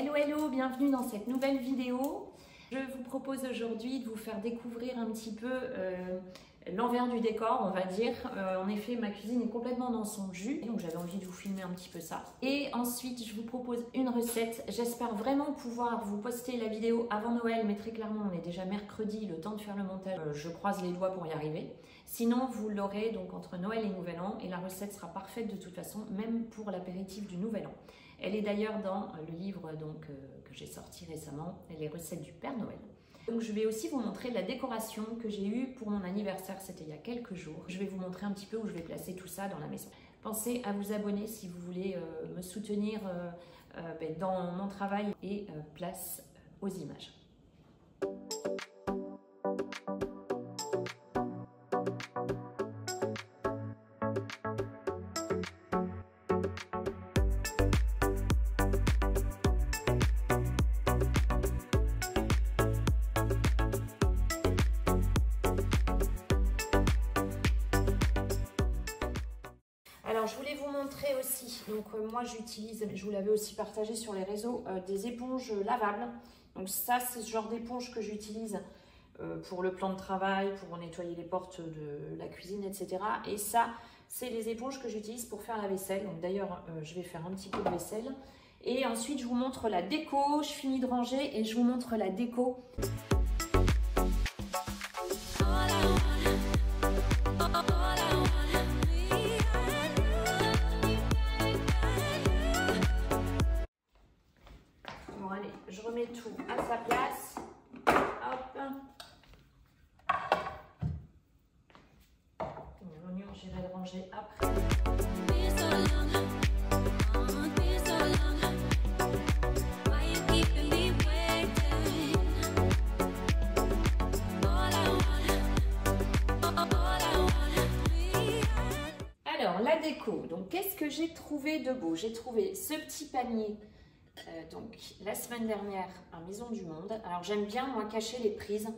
Hello hello, bienvenue dans cette nouvelle vidéo. Je vous propose aujourd'hui de vous faire découvrir un petit peu l'envers du décor, on va dire. En effet, ma cuisine est complètement dans son jus, donc j'avais envie de vous filmer un petit peu ça. Et ensuite, je vous propose une recette. J'espère vraiment pouvoir vous poster la vidéo avant Noël, mais très clairement, on est déjà mercredi, le temps de faire le montage. Je croise les doigts pour y arriver. Sinon, vous l'aurez donc entre Noël et Nouvel An, et la recette sera parfaite de toute façon, même pour l'apéritif du Nouvel An. Elle est d'ailleurs dans le livre que j'ai sorti récemment, les recettes du Père Noël. Donc je vais aussi vous montrer la décoration que j'ai eue pour mon anniversaire, c'était il y a quelques jours. Je vais vous montrer un petit peu où je vais placer tout ça dans la maison. Pensez à vous abonner si vous voulez me soutenir dans mon travail et place aux images. Alors, je voulais vous montrer aussi, donc moi j'utilise, je vous l'avais aussi partagé sur les réseaux, des éponges lavables. Donc ça, c'est ce genre d'éponge que j'utilise pour le plan de travail, pour nettoyer les portes de la cuisine, etc. Et ça, c'est les éponges que j'utilise pour faire la vaisselle. Donc d'ailleurs, je vais faire un petit peu de vaisselle. Et ensuite, je vous montre la déco, je finis de ranger et je vous montre la déco. Allez, je remets tout à sa place. Hop. L'oignon, j'irai le ranger après. Alors, la déco. Donc, qu'est-ce que j'ai trouvé de beau? J'ai trouvé ce petit panier. Donc la semaine dernière à Maison du Monde. Alors j'aime bien moi cacher les prises.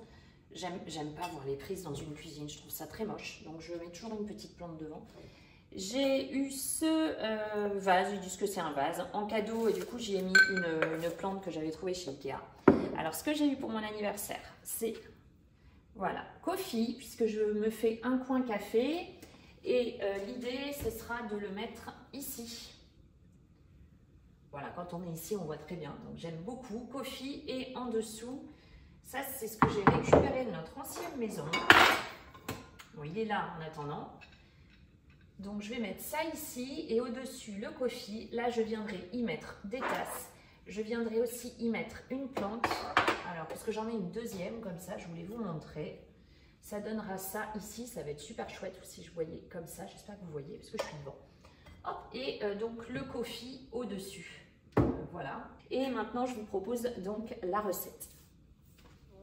J'aime pas voir les prises dans une cuisine, je trouve ça très moche. Donc je mets toujours une petite plante devant. J'ai eu ce vase, j'ai dit ce que c'est un vase, en cadeau et du coup j'y ai mis une plante que j'avais trouvée chez Ikea. Alors ce que j'ai eu pour mon anniversaire, c'est voilà, coffee, puisque je me fais un coin café. Et l'idée ce sera de le mettre ici. Voilà, quand on est ici, on voit très bien. Donc, j'aime beaucoup. Coffee et en dessous, ça, c'est ce que j'ai récupéré de notre ancienne maison. Bon, il est là en attendant. Donc, je vais mettre ça ici et au-dessus, le coffee. Là, je viendrai y mettre des tasses. Je viendrai aussi y mettre une plante. Alors, parce que j'en ai une deuxième, comme ça, je voulais vous montrer. Ça donnera ça ici. Ça va être super chouette si je voyais comme ça. J'espère que vous voyez, parce que je suis devant. Hop, et donc le coffee au-dessus. Voilà. Et maintenant, je vous propose donc la recette.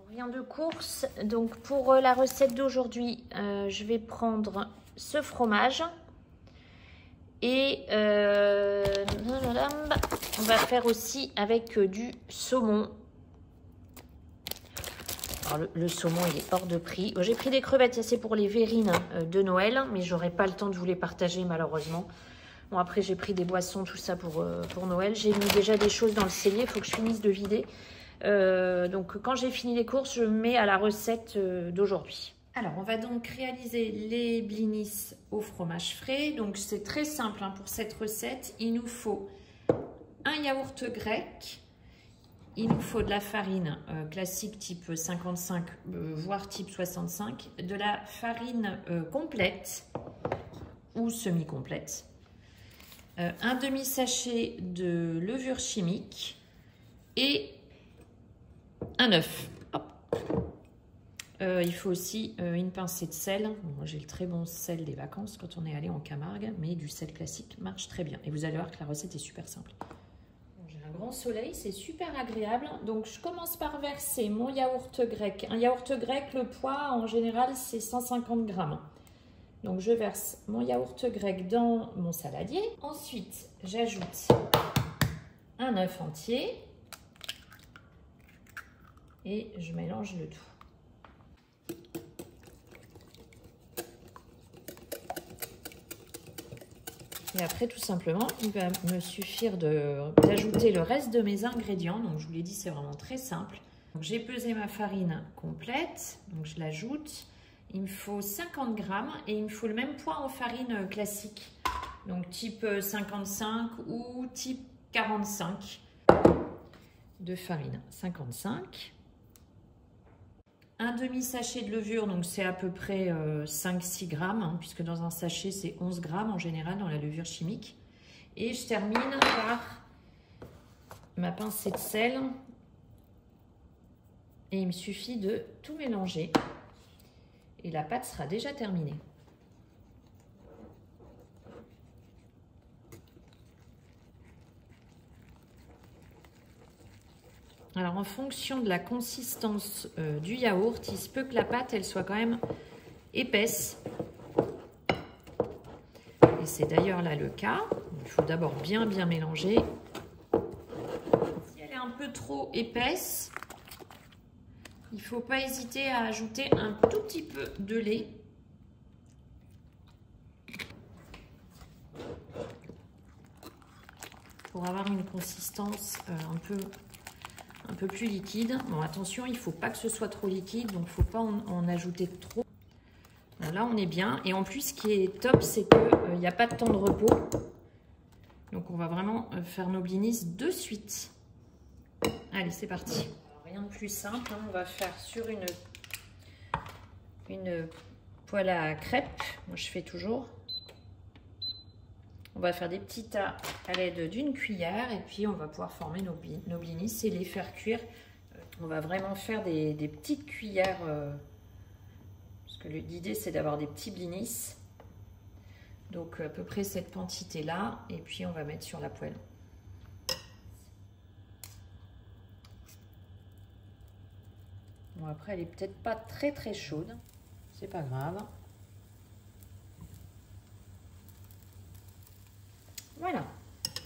Rien de course. Donc pour la recette d'aujourd'hui, je vais prendre ce fromage. Et on va faire aussi avec du saumon. Alors le saumon, il est hors de prix. J'ai pris des crevettes, c'est pour les verrines de Noël, mais j'aurai pas le temps de vous les partager malheureusement. Bon, après, j'ai pris des boissons, tout ça pour Noël. J'ai mis déjà des choses dans le cellier, il faut que je finisse de vider. Donc, quand j'ai fini les courses, je mets à la recette d'aujourd'hui. Alors, on va donc réaliser les blinis au fromage frais. Donc, c'est très simple hein, pour cette recette. Il nous faut un yaourt grec. Il nous faut de la farine classique type 55, voire type 65. De la farine complète ou semi-complète. Un demi-sachet de levure chimique et un œuf. Il faut aussi une pincée de sel. Moi, j'ai le très bon sel des vacances quand on est allé en Camargue, mais du sel classique marche très bien. Et vous allez voir que la recette est super simple. J'ai un grand soleil, c'est super agréable. Donc, je commence par verser mon yaourt grec. Un yaourt grec, le poids, en général, c'est 150 grammes. Donc, je verse mon yaourt grec dans mon saladier. Ensuite, j'ajoute un œuf entier et je mélange le tout. Et après, tout simplement, il va me suffire d'ajouter le reste de mes ingrédients. Donc, je vous l'ai dit, c'est vraiment très simple. J'ai pesé ma farine complète, donc je l'ajoute. Il me faut 50 grammes et il me faut le même poids en farine classique. Donc, type 55 ou type 45 de farine. 55. Un demi-sachet de levure, donc c'est à peu près 5-6 grammes, hein, puisque dans un sachet, c'est 11 grammes en général dans la levure chimique. Et je termine par ma pincée de sel. Et il me suffit de tout mélanger. Et la pâte sera déjà terminée. Alors, en fonction de la consistance du yaourt, il se peut que la pâte, elle soit quand même épaisse. Et c'est d'ailleurs là le cas. Il faut d'abord bien mélanger. Si elle est un peu trop épaisse, il ne faut pas hésiter à ajouter un tout petit peu de lait. Pour avoir une consistance un peu plus liquide. Bon, attention, il ne faut pas que ce soit trop liquide, donc il ne faut pas en ajouter trop. Bon, là, on est bien. Et en plus, ce qui est top, c'est qu'il n'y a pas de temps de repos. Donc, on va vraiment faire nos blinis de suite. Allez, c'est parti. Alors, rien de plus simple, hein. On va faire sur une poêle à crêpes. Moi, je fais toujours. On va faire des petits tas à l'aide d'une cuillère et puis on va pouvoir former nos blinis et les faire cuire. On va vraiment faire des petites cuillères parce que l'idée c'est d'avoir des petits blinis. Donc à peu près cette quantité là et puis on va mettre sur la poêle. Bon, après elle est peut-être pas très chaude, c'est pas grave. Voilà,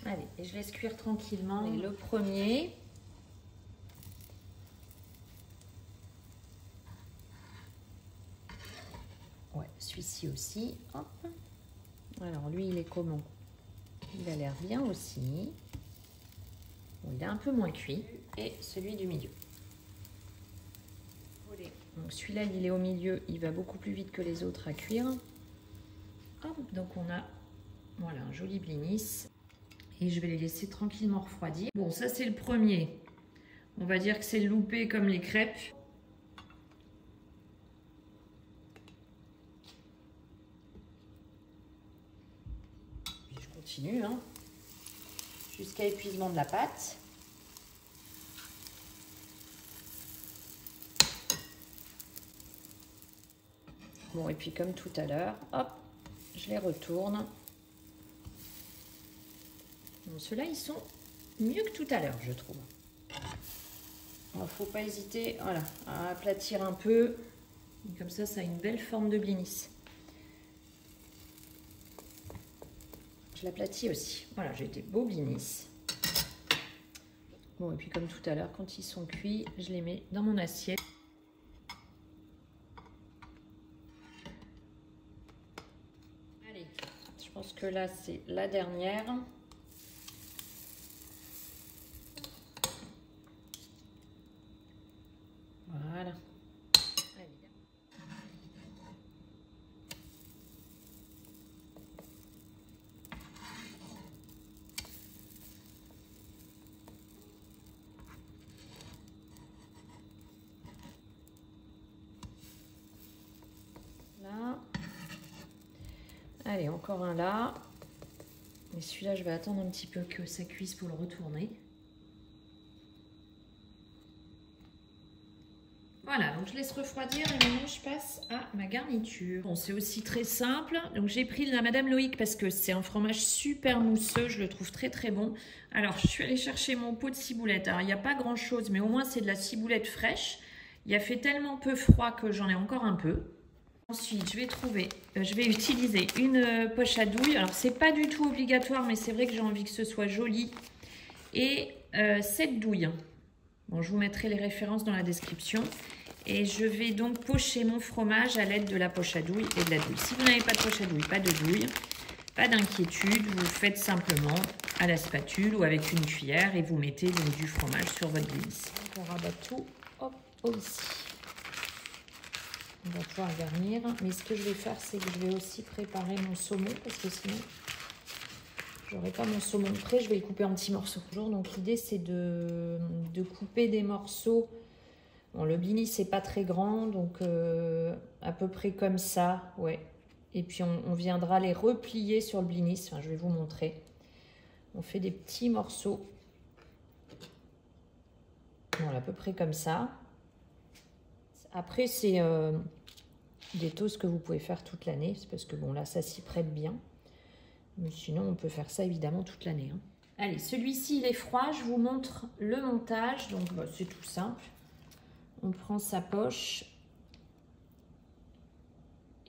allez, et je laisse cuire tranquillement. Et le premier. Ouais, celui-ci aussi. Hop. Alors, lui, il est comment? Il a l'air bien aussi. Bon, il est un peu moins cuit. Et celui du milieu. Donc, celui-là, il est au milieu. Il va beaucoup plus vite que les autres à cuire. Hop, donc, on a... Voilà, un joli blinis. Et je vais les laisser tranquillement refroidir. Bon, ça c'est le premier. On va dire que c'est le loupé comme les crêpes. Puis je continue, hein, jusqu'à épuisement de la pâte. Bon, et puis comme tout à l'heure, hop, je les retourne. Ceux-là, ils sont mieux que tout à l'heure, je trouve. Il ne faut pas hésiter, voilà, à aplatir un peu. Comme ça a une belle forme de blinis. Je l'aplatis aussi. Voilà, j'ai des beaux blinis. Bon, et puis comme tout à l'heure, quand ils sont cuits, je les mets dans mon assiette. Allez, je pense que là, c'est la dernière. Voilà. Là. Allez, encore un là. Et celui-là, je vais attendre un petit peu que ça cuise pour le retourner. Voilà, donc je laisse refroidir et maintenant je passe à ma garniture. Bon, c'est aussi très simple. Donc j'ai pris la Madame Loïc parce que c'est un fromage super mousseux, je le trouve très bon. Alors je suis allée chercher mon pot de ciboulette. Alors il n'y a pas grand chose, mais au moins c'est de la ciboulette fraîche. Il a fait tellement peu froid que j'en ai encore un peu. Ensuite, je vais utiliser une poche à douille. Alors c'est pas du tout obligatoire, mais c'est vrai que j'ai envie que ce soit joli. Et cette douille. Bon, je vous mettrai les références dans la description. Et je vais donc pocher mon fromage à l'aide de la poche à douille et de la douille. Si vous n'avez pas de poche à douille, pas de douille. pas d'inquiétude, vous faites simplement à la spatule ou avec une cuillère et vous mettez donc du fromage sur votre blinis. On rabat tout, hop, ici. On va pouvoir garnir, mais ce que je vais faire, c'est que je vais aussi préparer mon saumon parce que sinon, je n'aurai pas mon saumon prêt, je vais le couper en petits morceaux. Donc l'idée, c'est de couper des morceaux. Bon, le blinis, c'est pas très grand, donc à peu près comme ça, ouais. Et puis on viendra les replier sur le blinis, enfin, je vais vous montrer. On fait des petits morceaux, voilà, à peu près comme ça. Après, c'est des toasts que vous pouvez faire toute l'année, c'est parce que bon, là, ça s'y prête bien. Mais sinon, on peut faire ça évidemment toute l'année. Hein. Allez, celui-ci, il est froid, je vous montre le montage, donc bah, c'est tout simple. On prend sa poche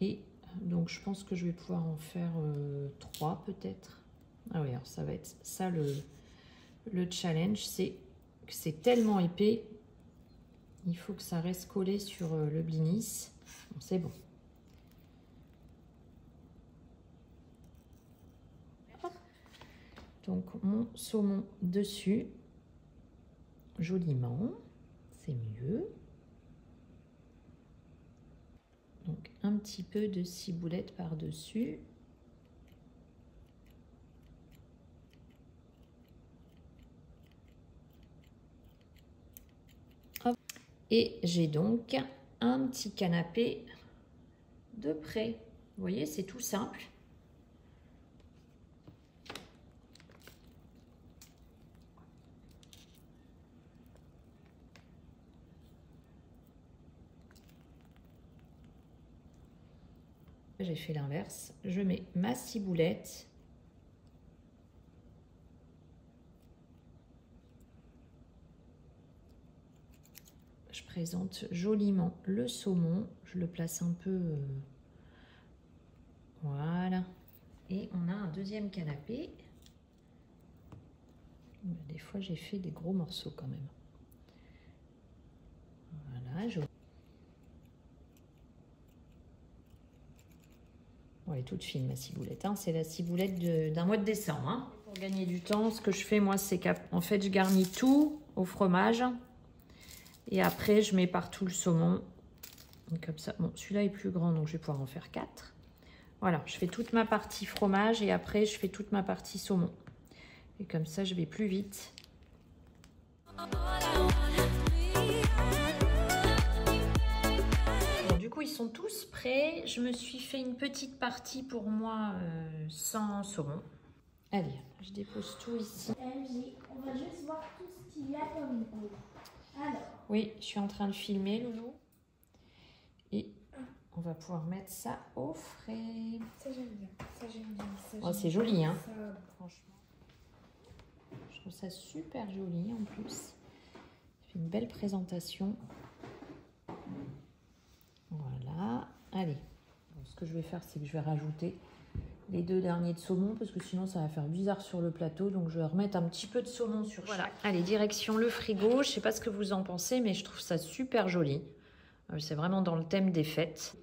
et donc je pense que je vais pouvoir en faire 3 peut-être. Ah oui, alors ça va être ça le challenge, c'est que c'est tellement épais, il faut que ça reste collé sur le blinis. Bon, c'est bon. Donc mon saumon dessus, joliment, c'est mieux. Donc un petit peu de ciboulette par-dessus. Et j'ai donc un petit canapé de près. Vous voyez, c'est tout simple. J'ai fait l'inverse. Je mets ma ciboulette. Je présente joliment le saumon. Je le place un peu... voilà. Et on a un deuxième canapé. Des fois, j'ai fait des gros morceaux quand même. Voilà. Bon, elle est toute fine, ma ciboulette. Hein. C'est la ciboulette d'un mois de décembre. Hein. Pour gagner du temps, ce que je fais, moi, c'est qu'en fait, je garnis tout au fromage. Et après, je mets partout le saumon. Comme ça. Bon, celui-là est plus grand, donc je vais pouvoir en faire 4. Voilà, je fais toute ma partie fromage et après, je fais toute ma partie saumon. Et comme ça, je vais plus vite. Bon, du coup, ils sont tous prêts. Je me suis fait une petite partie pour moi sans saumon. Allez, je dépose tout ici. On va juste voir tout ce qu'il y a comme eau. Alors. Oui, je suis en train de filmer, Loulou. Et on va pouvoir mettre ça au frais. Ça, j'aime bien. Ça, j'aime bien. Oh, c'est joli, hein. Ça, franchement. Je trouve ça super joli en plus. Ça fait une belle présentation. Voilà. Allez. Bon, ce que je vais faire, c'est que je vais rajouter les 2 derniers de saumon parce que sinon ça va faire bizarre sur le plateau. Donc je vais remettre un petit peu de saumon sur chaque. Allez, direction le frigo. Je sais pas ce que vous en pensez, mais je trouve ça super joli. C'est vraiment dans le thème des fêtes.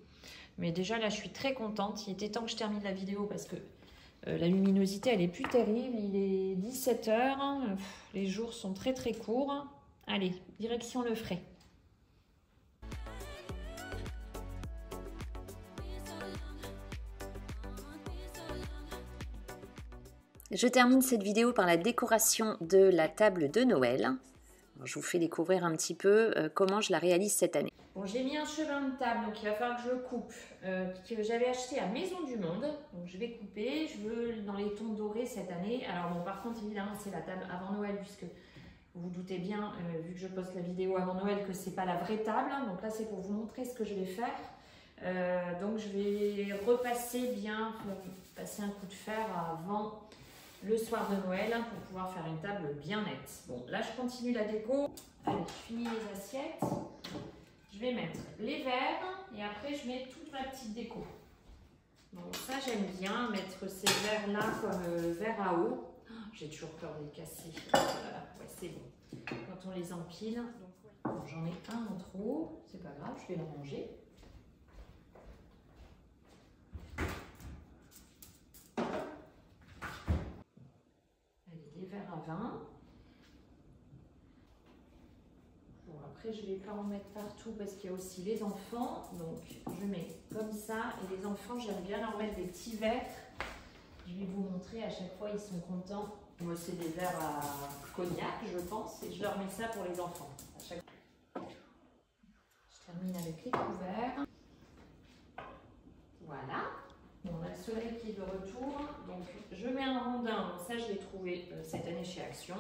Mais déjà là, je suis très contente. Il était temps que je termine la vidéo parce que la luminosité, elle est plus terrible. Il est 17 h. Les jours sont très très courts. Allez, direction le frais. Je termine cette vidéo par la décoration de la table de Noël. Je vous fais découvrir un petit peu comment je la réalise cette année. Bon, j'ai mis un chemin de table, donc il va falloir que je le coupe, que j'avais acheté à Maison du Monde. Donc je vais couper, je veux dans les tons dorés cette année. Alors bon, par contre, évidemment, c'est la table avant Noël, puisque vous vous doutez bien, vu que je poste la vidéo avant Noël, que c'est pas la vraie table. Donc là, c'est pour vous montrer ce que je vais faire. Donc je vais repasser bien, passer un coup de fer avant le soir de Noël pour pouvoir faire une table bien nette. Bon, là je continue la déco. Allez, je finis les assiettes. Je vais mettre les verres et après je mets toute ma petite déco. Donc ça j'aime bien, mettre ces verres-là comme verres à eau. Oh, j'ai toujours peur de les casser. Voilà. Ouais, c'est bon. Quand on les empile. Donc bon, j'en ai un en trop, c'est pas grave, je vais le ranger. sapin. Bon, après, je ne vais pas en mettre partout parce qu'il y a aussi les enfants. Donc, je mets comme ça. Et les enfants, j'aime bien leur mettre des petits verres. Je vais vous montrer, à chaque fois, ils sont contents. Moi, c'est des verres à cognac, je pense. Et je leur mets ça pour les enfants. À chaque... Je termine avec les couverts. Voilà. Bon, on a le soleil qui est de retour. Donc, je mets un rondin. Ça, je l'ai trouvé cette année chez Action.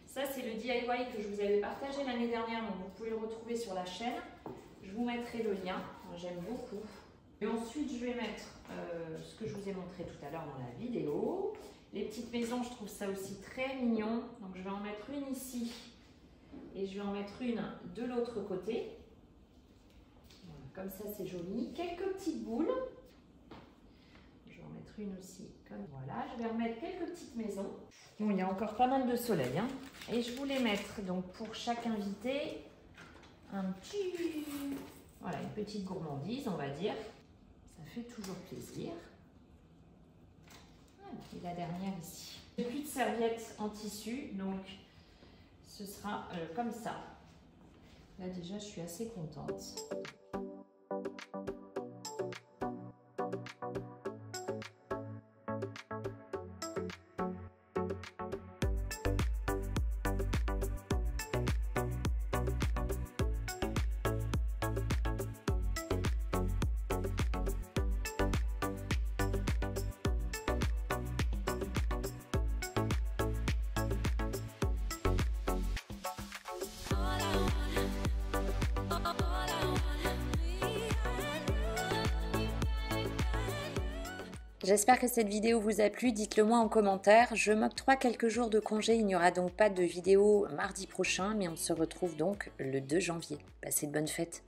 Ça, c'est le DIY que je vous avais partagé l'année dernière. Donc, vous pouvez le retrouver sur la chaîne. Je vous mettrai le lien. J'aime beaucoup. Et ensuite, je vais mettre ce que je vous ai montré tout à l'heure dans la vidéo. Les petites maisons, je trouve ça aussi très mignon. Donc, je vais en mettre une ici. Et je vais en mettre une de l'autre côté. Voilà, comme ça, c'est joli. Quelques petites boules. Je vais en mettre une aussi. Comme voilà. Je vais remettre quelques petites maisons. Bon, il y a encore pas mal de soleil. Hein. Et je voulais mettre, donc, pour chaque invité, un petit... Voilà, une petite gourmandise, on va dire. Ça fait toujours plaisir. Voilà, et la dernière ici. J'ai plus de serviettes en tissu, donc ce sera comme ça. Là déjà, je suis assez contente. J'espère que cette vidéo vous a plu, dites-le moi en commentaire. Je m'octroie quelques jours de congé, il n'y aura donc pas de vidéo mardi prochain, mais on se retrouve donc le 2 janvier. Passez de bonnes fêtes.